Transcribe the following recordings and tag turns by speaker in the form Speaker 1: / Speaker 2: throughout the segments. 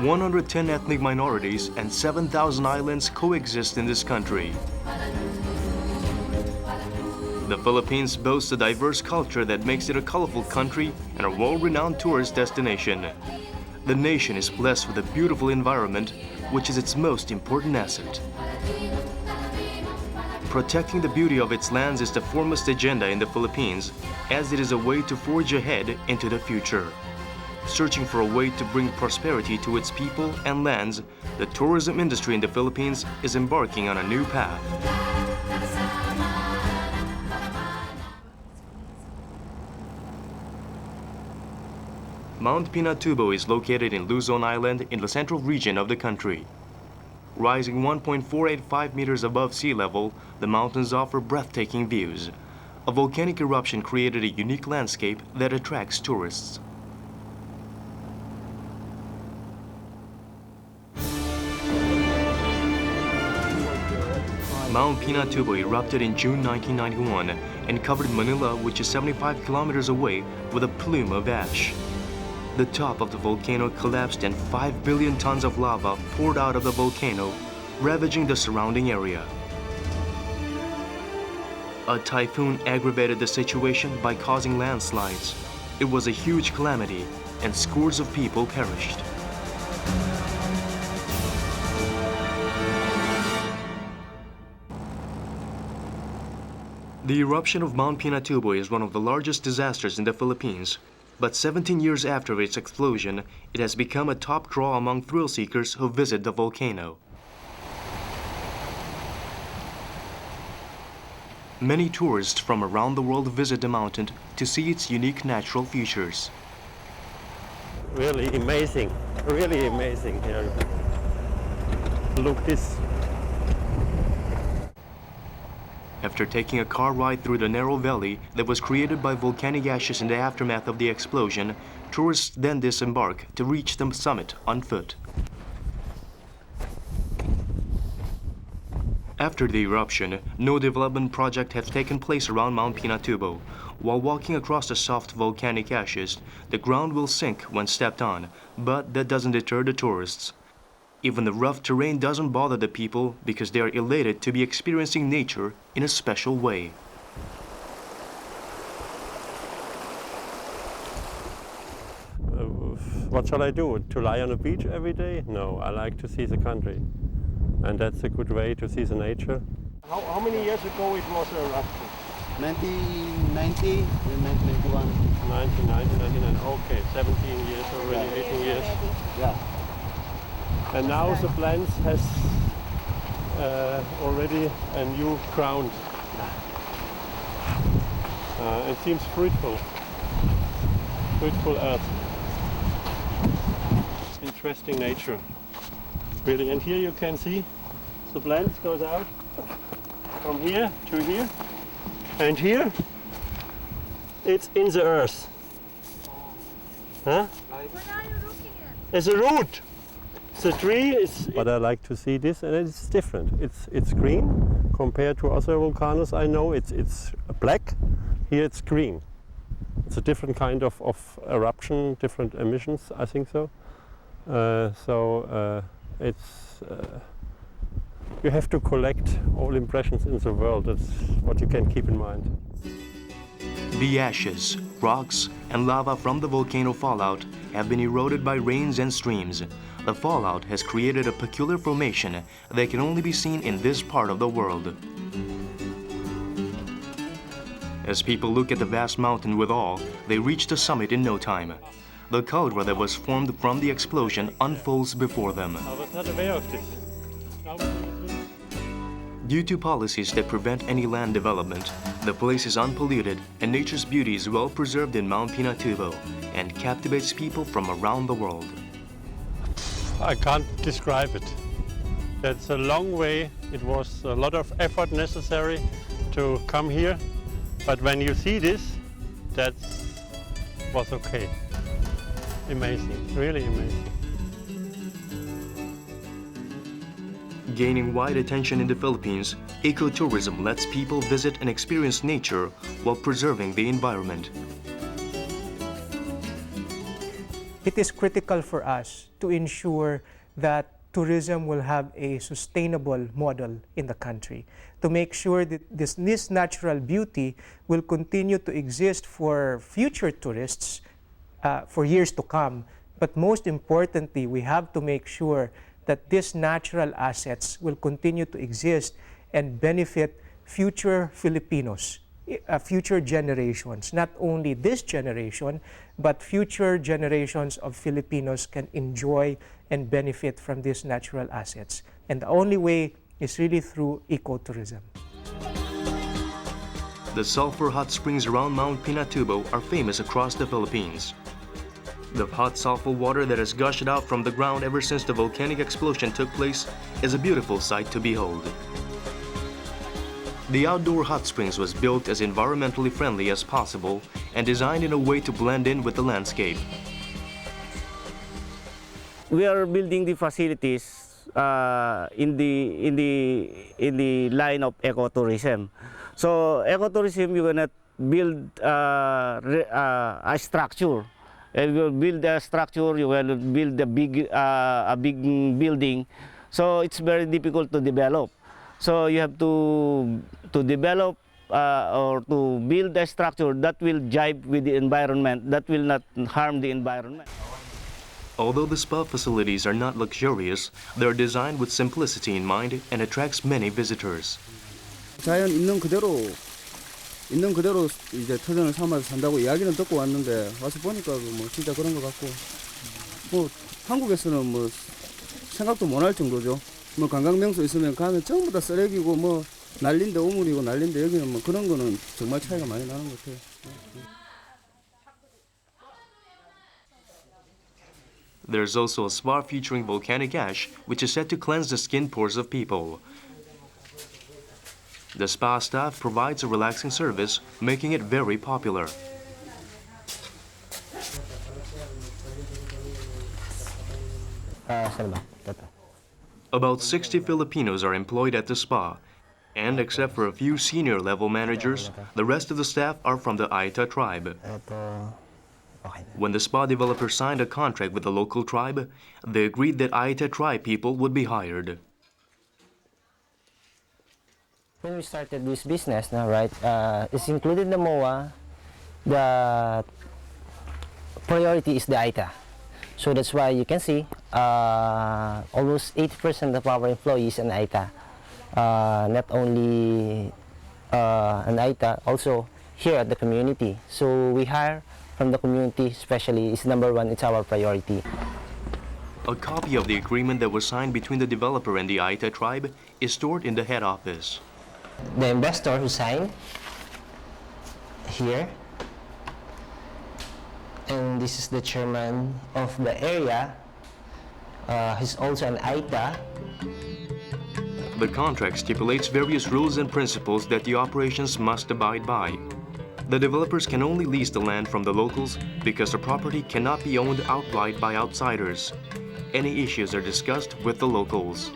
Speaker 1: 110 ethnic minorities and 7,000 islands coexist in this country. The Philippines boasts a diverse culture that makes it a colorful country and a world-renowned tourist destination. The nation is blessed with a beautiful environment, which is its most important asset. Protecting the beauty of its lands is the foremost agenda in the Philippines, as it is a way to forge ahead into the future. Searching for a way to bring prosperity to its people and lands, the tourism industry in the Philippines is embarking on a new path. Mount Pinatubo is located in Luzon Island in the central region of the country. Rising 1.485 meters above sea level, the mountains offer breathtaking views. A volcanic eruption created a unique landscape that attracts tourists. Mount Pinatubo erupted in June 1991 and covered Manila, which is 75 kilometers away, with a plume of ash. The top of the volcano collapsed and 5 billion tons of lava poured out of the volcano, ravaging the surrounding area. A typhoon aggravated the situation by causing landslides. It was a huge calamity, and scores of people perished. The eruption of Mount Pinatubo is one of the largest disasters in the Philippines, but 17 years after its explosion, it has become a top draw among thrill seekers who visit the volcano. Many tourists from around the world visit the mountain to see its unique natural features.
Speaker 2: Really amazing here. Look this.
Speaker 1: After taking a car ride through the narrow valley that was created by volcanic ashes in the aftermath of the explosion, tourists then disembark to reach the summit on foot. After the eruption, no development project has taken place around Mount Pinatubo. While walking across the soft volcanic ashes, the ground will sink when stepped on, but that doesn't deter the tourists. Even the rough terrain doesn't bother the people because they are elated to be experiencing nature in a special way.
Speaker 2: What shall I do? To lie on a beach every day? No, I like to see the country. And that's a good way to see the nature. How many years ago it was an eruption?
Speaker 3: 1990 and 1991.
Speaker 2: 1990, 1999. Okay, 17 years already, 18 years.
Speaker 3: Yeah.
Speaker 2: And now the plant has already a new crown. It seems fruitful earth. Interesting nature, really. And here you can see the plant goes out from here to here, and here it's in the earth. Huh?
Speaker 4: What are you looking at?
Speaker 2: It's a root. The tree is. But I like to see this, and it's different. It's green compared to other volcanoes I know. It's black. Here it's green. It's a different kind of eruption, different emissions. I think so. It's. You have to collect all impressions in the world. That's what you can keep in mind.
Speaker 1: The ashes, rocks, and lava from the volcano fallout have been eroded by rains and streams. The fallout has created a peculiar formation that can only be seen in this part of the world. As people look at the vast mountain with awe, they reach the summit in no time. The caldera that was formed from the explosion unfolds before them.
Speaker 2: I was not aware of this.
Speaker 1: Due to policies that prevent any land development, the place is unpolluted and nature's beauty is well preserved in Mount Pinatubo and captivates people from around the world.
Speaker 2: I can't describe it. That's a long way. It was a lot of effort necessary to come here. But when you see this, that was okay. Amazing, really amazing.
Speaker 1: Gaining wide attention in the Philippines, ecotourism lets people visit and experience nature while preserving the environment.
Speaker 5: It is critical for us to ensure that tourism will have a sustainable model in the country, to make sure that this natural beauty will continue to exist for future tourists for years to come. But most importantly, we have to make sure that these natural assets will continue to exist and benefit future Filipinos, future generations. Not only this generation, but future generations of Filipinos can enjoy and benefit from these natural assets. And the only way is really through ecotourism.
Speaker 1: The sulfur hot springs around Mount Pinatubo are famous across the Philippines. The hot sulfur water that has gushed out from the ground ever since the volcanic explosion took place is a beautiful sight to behold. The outdoor hot springs was built as environmentally friendly as possible and designed in a way to blend in with the landscape.
Speaker 6: We are building the facilities in the line of ecotourism. So ecotourism, you're gonna build a structure. And you will build a structure. You will build a big building. So it's very difficult to develop. So you have to develop or to build a structure that will jive with the environment, that will not harm the environment.
Speaker 1: Although the spa facilities are not luxurious, they are designed with simplicity in mind and attracts many visitors.
Speaker 3: 자연 있는 그대로 이제 터전을 삼아서 산다고 이야기는 듣고 왔는데 와서 보니까 뭐 진짜 그런 것 같고 뭐 한국에서는 뭐 생각도 못 할 정도죠. 뭐 관광 명소 있으면 가면 전부 다 쓰레기고 뭐 난린데 오물이고 난린데 여기는 뭐 그런 거는 정말 차이가 많이 나는 것 같아요.
Speaker 1: There's also a spa featuring volcanic ash, which is said to cleanse the skin pores of people. The spa staff provides a relaxing service, making it very popular. About 60 Filipinos are employed at the spa, and except for a few senior-level managers, the rest of the staff are from the Aita tribe. When the spa developer signed a contract with the local tribe, they agreed that Aita tribe people would be hired.
Speaker 7: When we started this business now, right, it's included the MOA, the priority is the Aita. So that's why you can see almost 80% of our employees are Aita. Not only an Aita, also here at the community. So we hire from the community, especially, is number one, it's our priority.
Speaker 1: A copy of the agreement that was signed between the developer and the Aita tribe is stored in the head office.
Speaker 7: The investor who signed here, and this is the chairman of the area. He's also an Aita.
Speaker 1: The contract stipulates various rules and principles that the operations must abide by. The developers can only lease the land from the locals because the property cannot be owned outright by outsiders. Any issues are discussed with the locals.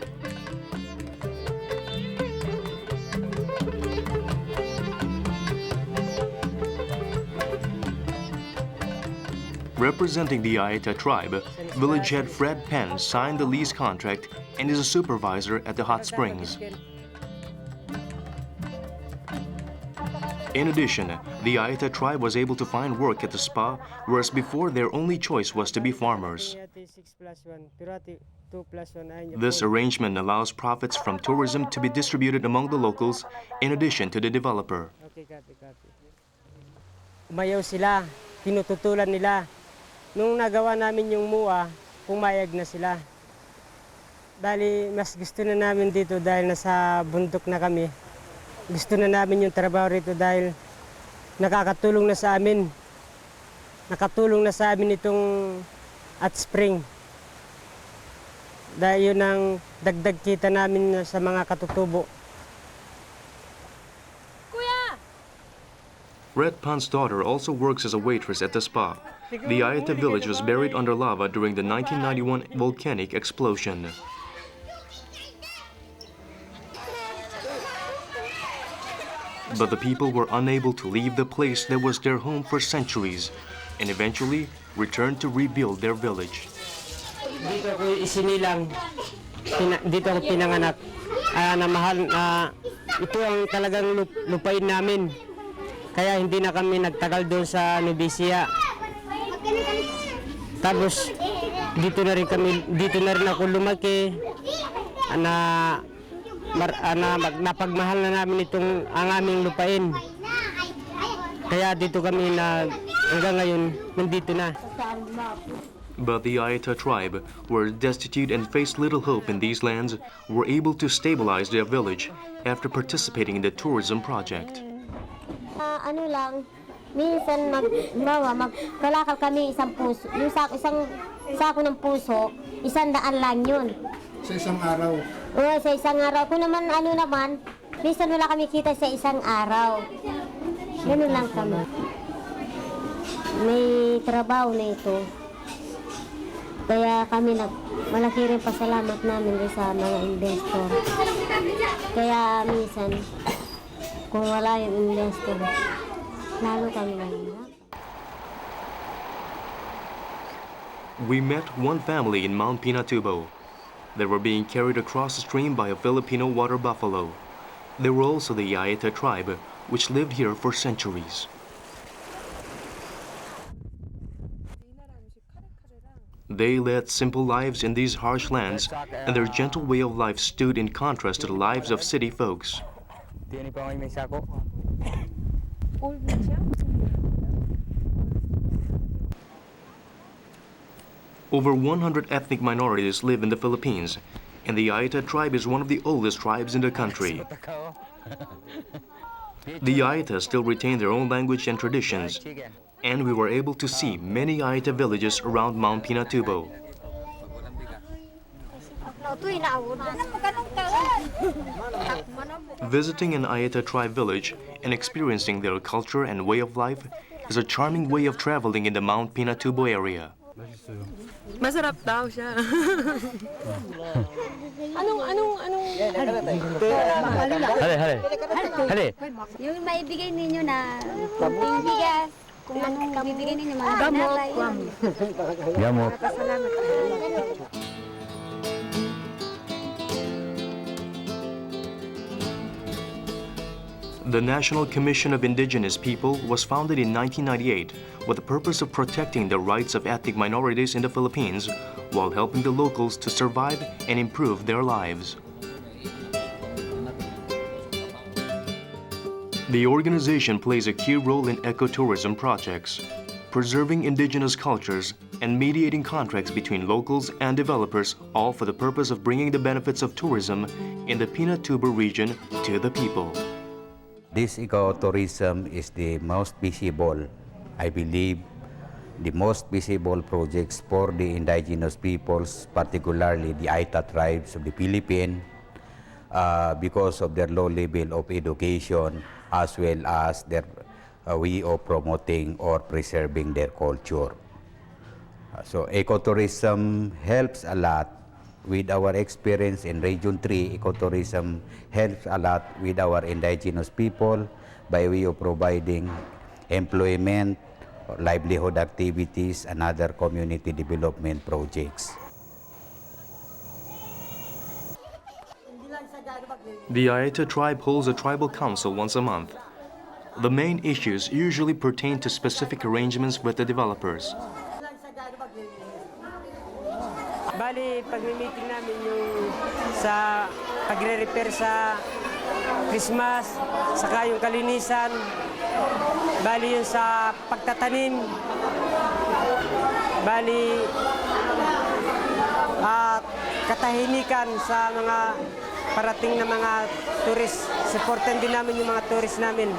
Speaker 1: Representing the Aita tribe, village head Fred Penn signed the lease contract and is a supervisor at the hot springs. In addition, the Aita tribe was able to find work at the spa, whereas before their only choice was to be farmers. This arrangement allows profits from tourism to be distributed among the locals in addition to the developer.
Speaker 8: Umayaw sila, tinututulan nila. Nung nagawa namin yung MUA, pumayag na sila. Dahil mas gusto na namin dito dahil nasa bundok na kami. Gusto na namin yung trabaho rito dahil nakakatulong na sa amin. Nakatulong na sa amin itong hot spring. Dahil yun ang dagdag kita namin sa mga katutubo.
Speaker 1: Red Pan's daughter also works as a waitress at the spa. The Ayata village was buried under lava during the 1991 volcanic explosion. But the people were unable to leave the place that was their home for centuries and eventually returned to rebuild their village.
Speaker 8: Dito ko isinilang, dito ako pinanganak. Na mahal na ito ang talagang lupain namin. Kaya hindi na kami nagtagal doon sa Nubisia. Tapos dito na rin ako lumaki. Napagmahal na namin ang aming lupain. Kaya dito kami hanggang ngayon nandito na.
Speaker 1: But the Ayata tribe, who were destitute and faced little hope in these lands, were able to stabilize their village after participating in the tourism project.
Speaker 9: Ano lang, minsan magkalakal kami isang puso, yung isang sako ng puso, 100 lang yun.
Speaker 3: Sa isang araw?
Speaker 9: Oo, sa isang araw. Kung naman, minsan wala kami kita sa isang araw. Ganun lang kami. May trabaho na ito. Kaya kami malaki rin pasalamat namin sa mga investor. Kaya minsan, kung wala yung investor, lalo kami mahirap.
Speaker 1: We met one family in Mount Pinatubo. They were being carried across the stream by a Filipino water buffalo. They were also the Ayata tribe, which lived here for centuries. They led simple lives in these harsh lands, and their gentle way of life stood in contrast to the lives of city folks. Over 100 ethnic minorities live in the Philippines, and the Ayata tribe is one of the oldest tribes in the country. The Ayata still retain their own language and traditions, and we were able to see many Ayata villages around Mount Pinatubo. Visiting an Ayata tribe village and experiencing their culture and way of life is a charming way of traveling in the Mount Pinatubo area.
Speaker 4: Masarap daw siya.
Speaker 6: Hali.
Speaker 9: Yung maibigay ninyo na kunting bigas, kung anong bibigay ninyo, mga gamot.
Speaker 6: Gamot.
Speaker 1: The National Commission of Indigenous People was founded in 1998 with the purpose of protecting the rights of ethnic minorities in the Philippines while helping the locals to survive and improve their lives. The organization plays a key role in ecotourism projects, preserving indigenous cultures and mediating contracts between locals and developers, all for the purpose of bringing the benefits of tourism in the Pinatubo region to the people.
Speaker 10: This ecotourism is the most visible, I believe, the most visible projects for the indigenous peoples, particularly the Ayata tribes of the Philippines, because of their low level of education, as well as their way of promoting or preserving their culture. So ecotourism helps a lot. With our experience in Region 3, ecotourism helps a lot with our indigenous people by way of providing employment, livelihood activities, and other community development projects.
Speaker 1: The Ayata tribe holds a tribal council once a month. The main issues usually pertain to specific arrangements with the developers.
Speaker 8: Bali, pag-meeting namin yung sa pagre-repair sa Christmas, saka yung kalinisan, bali yung sa pagtatanim, bali katahimikan sa mga parating na mga tourist. Supportan din namin yung mga tourist namin.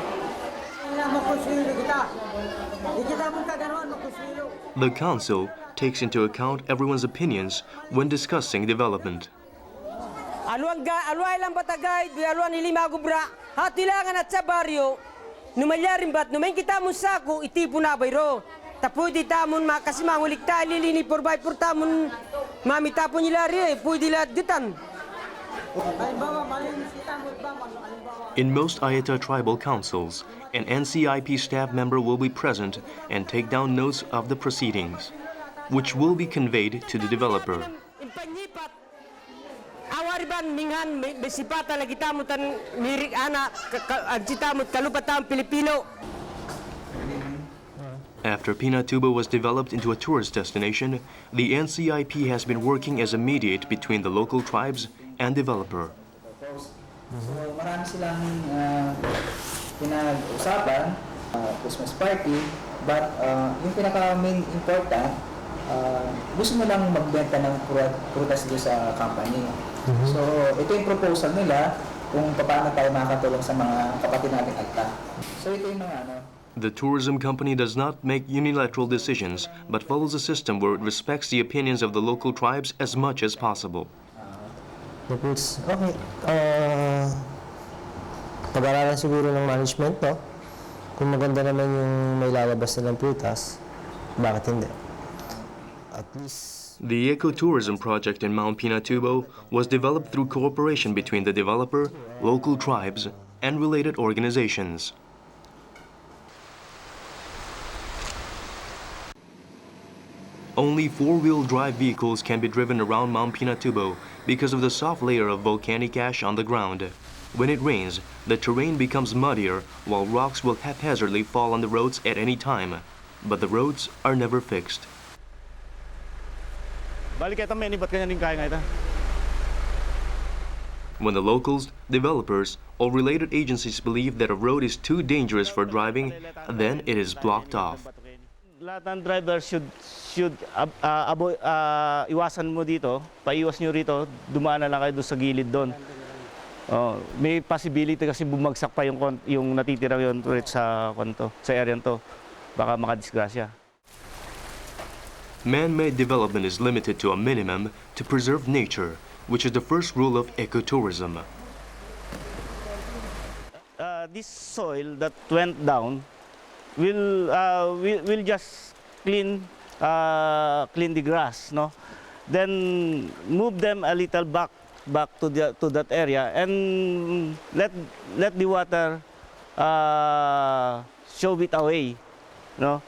Speaker 1: The council, takes into account everyone's opinions when discussing development.
Speaker 8: Aluay lang batagay, aluan ilima gubra, hatilangan at sa baryo, numalyarin bat, numain kita mo sako, itipo na bayro. Tapoy di tamon kasi mangulik tali lini porbay por tamon mami tapon nilari, pwede lahat ditan.
Speaker 1: In most Ayata tribal councils, an NCIP staff member will be present and take down notes of the proceedings, which will be conveyed to the developer.
Speaker 8: Awariban minghan besipata lagi tamutan mirik anak agcitamut kalupatan Pilipino.
Speaker 1: After Pinatubo was developed into a tourist destination, the NCIP has been working as a mediator between the local tribes and developer.
Speaker 11: So marami silang pinag-usapan, Christmas party, but yung pinaka-main important, gusto nilang magbenta ng prutas dito sa company. So ito yung proposal nila kung paano tayo makakatulong sa mga kapatid nating Alta. So ito yung mga
Speaker 1: The tourism company does not make unilateral decisions, but follows a system where it respects the opinions of the local tribes as much as possible.
Speaker 7: Okay. Pag-aralan siguro ng management, no? Kung maganda naman yung may lalabas na ng prutas, bakit hindi? At least...
Speaker 1: The ecotourism project in Mount Pinatubo was developed through cooperation between the developer, local tribes, and related organizations. Only four-wheel drive vehicles can be driven around Mount Pinatubo because of the soft layer of volcanic ash on the ground. When it rains, the terrain becomes muddier, while rocks will haphazardly fall on the roads at any time. But the roads are never fixed. When the locals, developers, or related agencies believe that a road is too dangerous for driving, then it is blocked off.
Speaker 6: Lahat ng driver should iwasan mo dito, paiwas nyo rito, dumaan na lang kayo doon sa gilid doon. May possibility kasi bumagsak pa yung natitira yon sa area to. Baka makadisgrasya.
Speaker 1: Man-made development is limited to a minimum to preserve nature, which is the first rule of ecotourism.
Speaker 6: This soil that went down will just clean the grass, no? Then move them a little back to that area and let the water shove it away, no?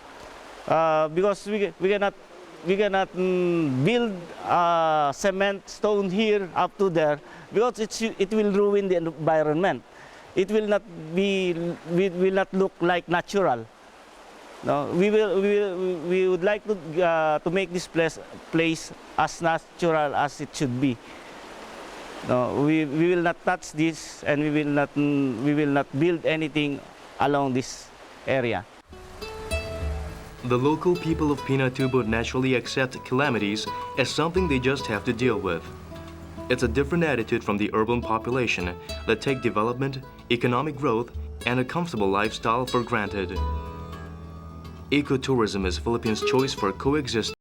Speaker 6: Because we cannot build cement stone here up to there because it will ruin the environment. It will not look like natural. No, we would like to make this place as natural as it should be. No, we will not touch this, and we will not build anything along this area.
Speaker 1: The local people of Pinatubo naturally accept calamities as something they just have to deal with. It's a different attitude from the urban population that take development, economic growth, and a comfortable lifestyle for granted. Ecotourism is Philippines' choice for coexistence.